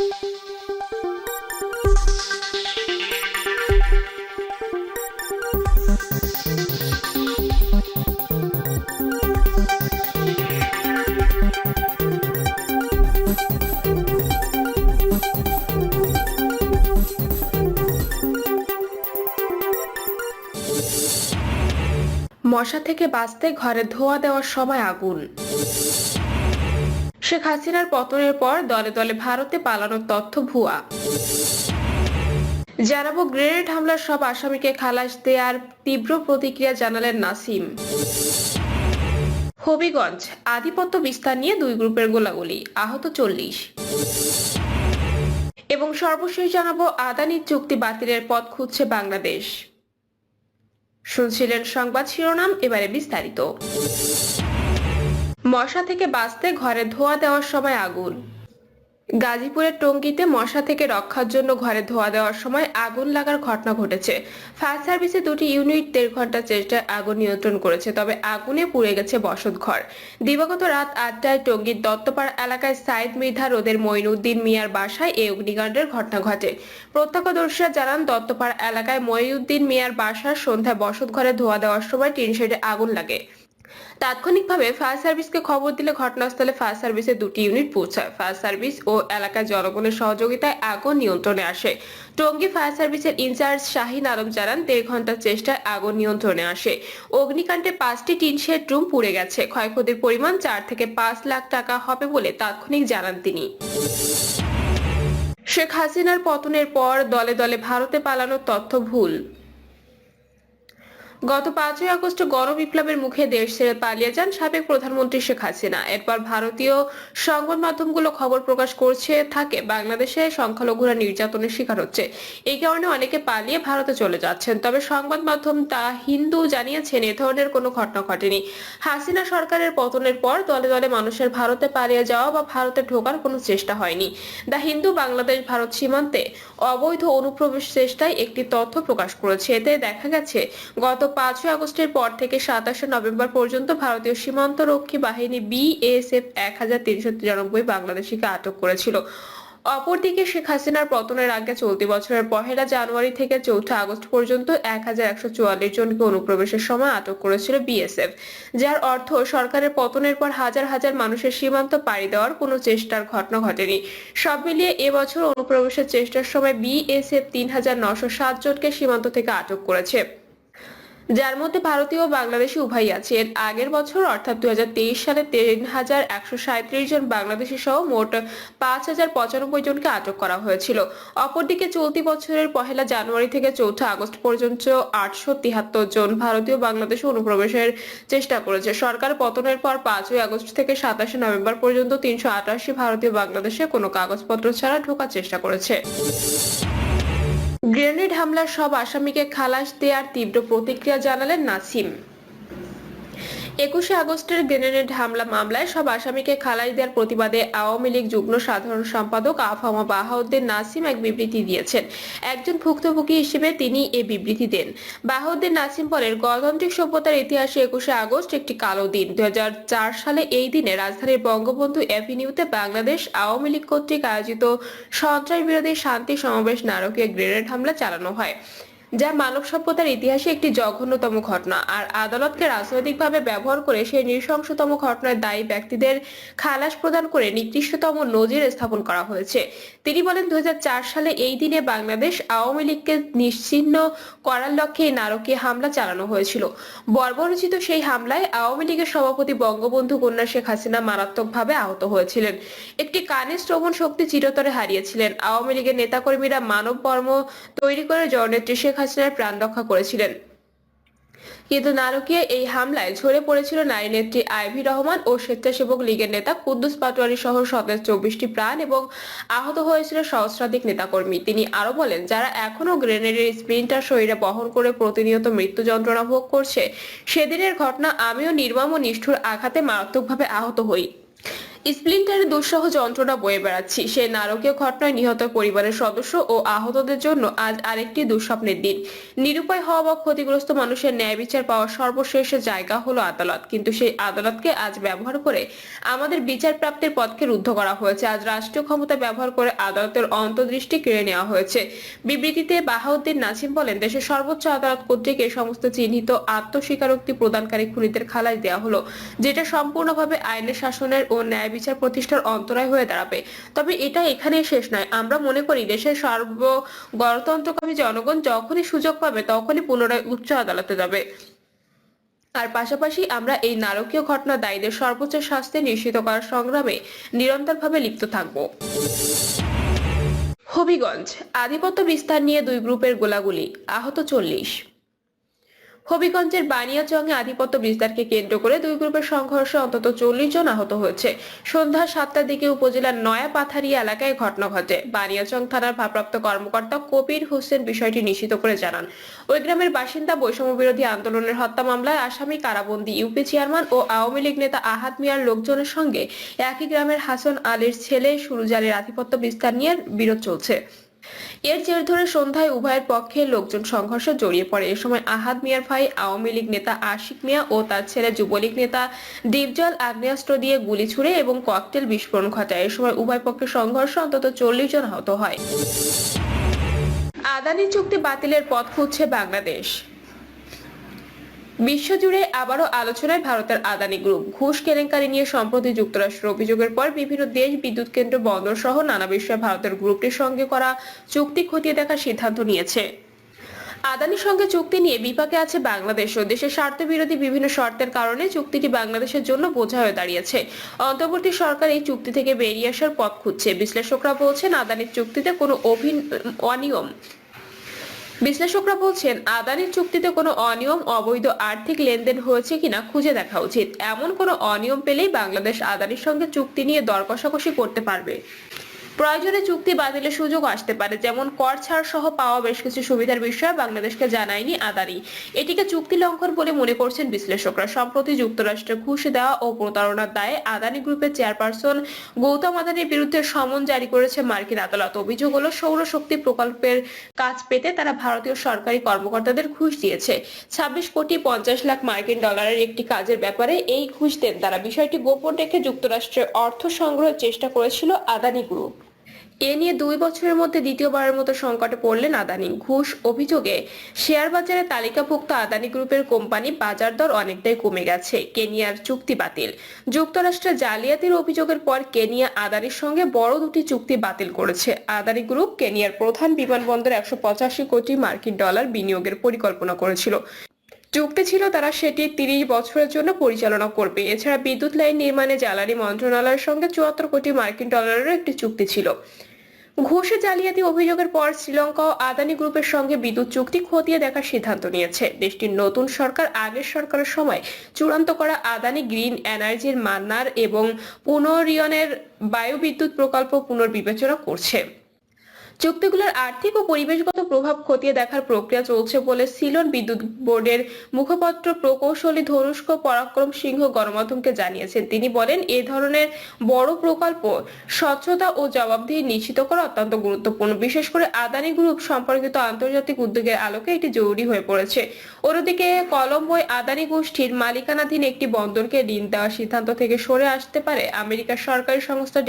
মশা থেকে বাঁচতে ঘরে ধোঁয়া দেওয়ার সময় আগুন। শেখ হাসিনার পতনের পর দলে দলে ভারতে পালানোর তথ্য ভুয়া। জানাবো গ্রেনেড হামলার সব আসামিকে খালাস দেওয়ার তীব্র প্রতিক্রিয়া জানালেন নাসিম। হবিগঞ্জ আধিপত্য বিস্তার নিয়ে দুই গ্রুপের গোলাগুলি, আহত 40। এবং সর্বশেষ জানাবো আদানির চুক্তি বাতিলের পথ খুঁজছে বাংলাদেশ। শুনছিলেন সংবাদ শিরোনাম, এবারে বিস্তারিত। মশা থেকে বাঁচতে ঘরে ধোঁয়া দেওয়ার সময় আগুন। গাজীপুরের টঙ্গীতে মশা থেকে রক্ষার জন্য ঘরে ধোঁয়া দেওয়ার সময় আগুন লাগার ঘটনা ঘটেছে। ফায়ার সার্ভিসে দুটি ইউনিট 1.5 ঘন্টা চেষ্টায় আগুন নিয়ন্ত্রণ করেছে, তবে আগুনে পুড়ে গেছে বসতঘর। দিবাগত রাত 8টায় টঙ্গীর দত্তপাড়া এলাকায় সাইদ মৃধা রোদের মঈনুদ্দিন মিয়ার বাসায় এই অগ্নিকাণ্ডের ঘটনা ঘটে। প্রত্যক্ষদর্শীরা জানান, দত্তপাড়া এলাকায় মঈনুদ্দিন মিয়ার বাসার সন্ধ্যায় বসতঘরে ধোঁয়া দেওয়ার সময় টিন শেডে আগুন লাগে। তাৎক্ষণিকভাবে ফায়ার সার্ভিসকে খবর দিলে ঘটনাস্থলে ফায়ার সার্ভিসের দুটি ইউনিট পৌঁছায়। ফায়ার সার্ভিস ও এলাকার জনগণের সহযোগিতায় আগুন নিয়ন্ত্রণে আসে। টঙ্গী ফায়ার সার্ভিসের ইনচার্জ শাহিন আলম জানান, 1.5 ঘন্টার চেষ্টায় আগুন নিয়ন্ত্রণে আসে। অগ্নিকাণ্ডে 5টি টিন শেড রুম পুড়ে গেছে। ক্ষয়ক্ষতির পরিমাণ 4 থেকে 5 লাখ টাকা হবে বলে তাৎক্ষণিক জানান তিনি। শেখ হাসিনার পতনের পর দলে দলে ভারতে পালানোর তথ্য ভুল। গত 5ই আগস্ট গণবিপ্লবের মুখে দেশ ছেড়ে পালিয়ে যান সাবেক প্রধানমন্ত্রী শেখ হাসিনা। এরপর ভারতীয় সংবাদ মাধ্যমগুলো খবর প্রকাশ করছে থাকে বাংলাদেশে সংখ্যালঘুরা নির্যাতনের শিকার হচ্ছে। এই কারণে অনেকে পালিয়ে ভারতে চলে যাচ্ছেন, তবে সংবাদ মাধ্যম তা হিন্দু জানিয়েছেন এ ধরনের কোনো ঘটনা ঘটেনি। হাসিনা সরকারের পতনের পর দলে দলে মানুষের ভারতে পালিয়ে যাওয়া বা ভারতে ঢোকার কোনো চেষ্টা হয়নি। দা হিন্দু বাংলাদেশ ভারত সীমান্তে অবৈধ অনুপ্রবেশ চেষ্টায় একটি তথ্য প্রকাশ করেছে। এতে দেখা গেছে, গত 5ই আগস্টের পর থেকে 27শে নভেম্বর পর্যন্ত ভারতীয় সীমান্ত রক্ষী বাহিনী BSF 1393 বাংলাদেশিকে আটক করেছিল। অপরদিকে শেখ হাসিনার পতনের আগে চলতি বছরের 1 জানুয়ারি থেকে 4 আগস্ট পর্যন্ত 1144 জনকে অনুপ্রবেশের সময় আটক করেছিল BSF, যার অর্থ সরকারের পতনের পর হাজার হাজার মানুষের সীমান্ত পাড়ি দেওয়ার কোনো চেষ্টার ঘটনা ঘটেনি। সব মিলিয়ে এবছর অনুপ্রবেশের চেষ্টার সময় BSF 3907 জনকে সীমান্ত থেকে আটক করেছে, যার মধ্যে ভারতীয় ও বাংলাদেশি উভয়ই আছে। এর আগের বছর অর্থাৎ 2023 সালে 3137 জন বাংলাদেশি সহ মোট 5095 জনকে আটক করা হয়েছিল। অপরদিকে চলতি বছরের 1 জানুয়ারি থেকে 4 আগস্ট পর্যন্ত 873 জন ভারতীয় বাংলাদেশে অনুপ্রবেশের চেষ্টা করেছে। সরকার পতনের পর 5ই আগস্ট থেকে 27শে নভেম্বর পর্যন্ত 388 ভারতীয় বাংলাদেশে কোনো কাগজপত্র ছাড়া ঢোকার চেষ্টা করেছে। গ্রেনেড হামলার সব আসামিকে খালাস দেওয়ার তীব্র প্রতিক্রিয়া জানালেন নাসিম। 21শে আগস্টের গ্রেনেড হামলা মামলায় সব আসামিকে খালাস দেওয়ার প্রতিবাদে আওয়ামী লীগ যুগ্ম সাধারণ সম্পাদক আফামা বাহাউদ্দিন নাসিম এক বিবৃতি দিয়েছেন। একজন ভুক্তভোগী হিসেবে তিনি এই বিবৃতি দেন। বাহাউদ্দিন নাসিম বলেন, গণতান্ত্রিক সভ্যতার ইতিহাসে 21শে আগস্ট একটি কালো দিন। 2004 সালে এই দিনে রাজধানীর বঙ্গবন্ধু এভিনিউতে বাংলাদেশ আওয়ামী লীগ কর্তৃক আয়োজিত সন্ত্রাস বিরোধী শান্তি সমাবেশ নারকীয় গ্রেনেড হামলা চালানো হয়, যা মানব সভ্যতার ইতিহাসে একটি জঘন্যতম ঘটনা। আর আদালতকে রাজনৈতিকভাবে ব্যবহার করে সেই নৃশংসতম ঘটনায় দায়ী ব্যক্তিদের খালাস প্রদান করে নিকৃষ্টতম নজির স্থাপন করা হয়েছে। তিনি বলেন, 2004 সালে এই দিনে বাংলাদেশ আওয়ামী লীগকে নিশ্চিহ্ন করার লক্ষ্যে এই নারকীয় হামলা চালানো হয়েছিল। বর্বরোচিত সেই হামলায় আওয়ামী লীগের সভাপতি বঙ্গবন্ধু কন্যা শেখ হাসিনা মারাত্মকভাবে আহত হয়েছিলেন। একটি কানের শ্রবণ শক্তি চিরতরে হারিয়েছিলেন। আওয়ামী লীগের নেতাকর্মীরা মানব বর্ম তৈরি করে জননেত্রী শেখ হাসিনার প্রাণ রক্ষা করেছিলেন, কিন্তু নারকীয় এই হামলায় ঝরে পড়েছিল নারী নেত্রী আইভি রহমান ও স্বেচ্ছাসেবক লীগের নেতা কুদ্দুস পাটোয়ারি সহ 24টি প্রাণ এবং আহত হয়েছিল সহস্রাধিক নেতাকর্মী। তিনি আরো বলেন, যারা এখনো গ্রেনেডের স্প্লিন্টার শরীরে বহন করে প্রতিনিয়ত মৃত্যু যন্ত্রণা ভোগ করছে, সেদিনের ঘটনা আমিও নির্মম ও নিষ্ঠুর আঘাতে মারাত্মকভাবে আহত হই। স্প্লিন্টারে দুঃসহ যন্ত্রণা বয়ে বেড়াচ্ছি। সেই নারকীয় ঘটনায় নিহত পরিবারের সদস্য ও আহতদের জন্য আজ আরেকটি দুঃস্বপ্নের দিন। নিরুপায় হওয়া বা ক্ষতিগ্রস্ত মানুষের ন্যায় বিচার পাওয়ার সর্বশেষ জায়গা হলো আদালত, কিন্তু সেই আদালতকে আজ ব্যবহার করে আমাদের বিচার প্রাপ্তির পথকে রুদ্ধ করা হয়েছে। আজ রাষ্ট্রীয় ক্ষমতা ব্যবহার করে আদালতের অন্তর্দৃষ্টি কেড়ে নেওয়া হয়েছে। বিবৃতিতে বাহাউদ্দিন নাজিম বলেন, দেশের সর্বোচ্চ আদালত কর্তৃক এই সমস্ত চিহ্নিত আত্মস্বীকারোক্তি প্রদানকারী খুনিদের খালাস দেওয়া হলো, যেটা সম্পূর্ণভাবে আইনের শাসনের ও ন্যায় বিচার প্রতিষ্ঠার অন্তরায় হয়ে দাঁড়াবে। তবে এটা এখানেই শেষ নয়। আমরা মনে করি দেশের গণতন্ত্রকামী জনগণ যখনই সুযোগ পাবে তখনই পুনরায় উচ্চ আদালতে যাবে। আর পাশাপাশি আমরা এই নারকীয় ঘটনা দায়ীদের সর্বোচ্চ শাস্তি নিশ্চিত করার সংগ্রামে নিরন্তরভাবে লিপ্ত থাকব। হবিগঞ্জ আধিপত্য বিস্তার নিয়ে দুই গ্রুপের গোলাগুলি, আহত 40। হবিগঞ্জের বানিয়াচংয়ে আধিপত্য বিস্তারকে কেন্দ্র করে দুই গ্রুপের সংঘর্ষে অন্তত 40 জন আহত হয়েছে। সন্ধ্যা 7টার দিকে উপজেলার নয়া পাথারিয়া এলাকায় ঘটনা ঘটে। বানিয়াচং থানার ভারপ্রাপ্ত কর্মকর্তা কবির হোসেন বিষয়টি নিশ্চিত করে জানান, ওই গ্রামের বাসিন্দা বৈষম্য বিরোধী আন্দোলনের হত্যা মামলায় আসামি কারাবন্দী ইউপি চেয়ারম্যান ও আওয়ামী লীগ নেতা আহাদ মিয়ার লোকজনের সঙ্গে একই গ্রামের হাসান আলীর ছেলে সুরুজ আলীর আধিপত্য বিস্তার নিয়ে বিরোধ চলছে। এর জের ধরে সন্ধ্যায় উভয়ের পক্ষে লোকজন সংঘর্ষে জড়িয়ে পড়ে। এ সময় আহাদ মিয়ার ভাই আওয়ামী লীগ নেতা আশিক মিয়া ও তার ছেলে যুবলীগ নেতা দীপজল আগ্নেয়াস্ত্র দিয়ে গুলি ছুড়ে এবং ককটেল বিস্ফোরণ ঘটায়। এ সময় উভয় পক্ষের সংঘর্ষে অন্তত 40 জন আহত হয়। আদানি চুক্তি বাতিলের পথ খুঁজছে বাংলাদেশ। বিশ্বজুড়ে আবারও আলোচনায় ভারতের আদানি গ্রুপ। ঘুষ কেলেঙ্কারি নিয়ে সম্প্রতি যুক্তরাষ্ট্রের অভিযোগের পর বিভিন্ন দেশ বিদ্যুৎ কেন্দ্র বন্দর সহ নানা বিষয়ে ভারতের গ্রুপটির সঙ্গে করা চুক্তি খতিয়ে দেখার সিদ্ধান্ত নিয়েছে। আদানির সঙ্গে চুক্তি নিয়ে বিপাকে আছে বাংলাদেশ ও দেশের স্বার্থ বিরোধী বিভিন্ন শর্তের কারণে চুক্তিটি বাংলাদেশের জন্য বোঝা হয়ে দাঁড়িয়েছে। অন্তর্বর্তী সরকার এই চুক্তি থেকে বেরিয়ে আসার পথ খুঁজছে। বিশ্লেষকরা বলছেন আদানির চুক্তিতে কোনো আদানির চুক্তিতে কোনো অনিয়ম অবৈধ আর্থিক লেনদেন হয়েছে কিনা খুঁজে দেখা উচিত। এমন কোনো অনিয়ম পেলেই বাংলাদেশ আদানির সঙ্গে চুক্তি নিয়ে দর কষাকষি করতে পারবে। প্রয়োজনে চুক্তি বাতিলের সুযোগ আসতে পারে, যেমন কর ছাড় সহ পাওয়া বেশ কিছু সুবিধার বিষয়ে বাংলাদেশকে জানায়নি আদানি। এটিকে চুক্তি লঙ্ঘন বলে মনে করছেন বিশ্লেষকরা। সম্প্রতি যুক্তরাষ্ট্রে ঘুষ দেওয়া ও প্রতারণার দায়ে আদানি গ্রুপের চেয়ারপারসন গৌতম আদানির বিরুদ্ধে সমন জারি করেছে মার্কিন আদালত। অভিযোগ হলো সৌরশক্তি প্রকল্পের কাজ পেতে তারা ভারতীয় সরকারি কর্মকর্তাদের ঘুষ দিয়েছে। 26 কোটি 50 লাখ মার্কিন ডলারের একটি কাজের ব্যাপারে এই ঘুষ দেন তারা। বিষয়টি গোপন রেখে যুক্তরাষ্ট্রের অর্থ সংগ্রহের চেষ্টা করেছিল আদানি গ্রুপ। এ নিয়ে 2 বছরের মধ্যে দ্বিতীয়বারের মতো সংকটে পড়লেন আদানি। ঘুষ অভিযোগে শেয়ার বাজারে তালিকাভুক্ত আদানি গ্রুপের কোম্পানি বাজার দর অনেকটাই কমে গেছে। কেনিয়ার চুক্তি বাতিল। যুক্তরাষ্ট্রের জালিয়াতির অভিযোগের পর কেনিয়া আদানির সঙ্গে বড় দুটি চুক্তি বাতিল করেছে। আদানি গ্রুপ কেনিয়ার প্রধান বিমানবন্দরে 185 কোটি মার্কিন ডলার বিনিয়োগের পরিকল্পনা করেছিল। চুক্তি ছিল তারা সেটি 30 বছরের জন্য পরিচালনা করবে। এছাড়া বিদ্যুৎ লাইন নির্মাণে জ্বালানি মন্ত্রণালয়ের সঙ্গে 74 কোটি মার্কিন ডলারের একটি চুক্তি ছিল। ঘুষে জালিয়াতি অভিযোগের পর শ্রীলঙ্কা ও আদানি গ্রুপের সঙ্গে বিদ্যুৎ চুক্তি খতিয়ে দেখার সিদ্ধান্ত নিয়েছে। দেশটির নতুন সরকার আগের সরকারের সময় চূড়ান্ত করা আদানি গ্রিন এনার্জির মান্নার এবং পুনরিয়নের বায়ুবিদ্যুৎ প্রকল্প পুনর্বিবেচনা করছে। চুক্তিগুলোর আর্থিক ও পরিবেশগত প্রভাব খতিয়ে দেখার প্রক্রিয়া চলছে বলে সিলন বিদ্যুৎ বোর্ডের মুখপাত্র প্রকৌশলী ধনুষ্ক পরাক্রম সিংহ গণমাধ্যমকে জানিয়েছেন। তিনি বলেন, এ ধরনের বড় প্রকল্প স্বচ্ছতা ও জবাবদিহি নিশ্চিত করা অত্যন্ত গুরুত্বপূর্ণ। বিশেষ করে আদানি গ্রুপ সম্পর্কিত আন্তর্জাতিক উদ্যোগের আলোকে এটি জরুরি হয়ে পড়েছে। অন্যদিকে কলম্বোয় আদানি গোষ্ঠীর মালিকানাধীন একটি বন্দরকে ঋণ দেওয়ার সিদ্ধান্ত থেকে সরে আসতে পারে আমেরিকার সরকারি সংস্থা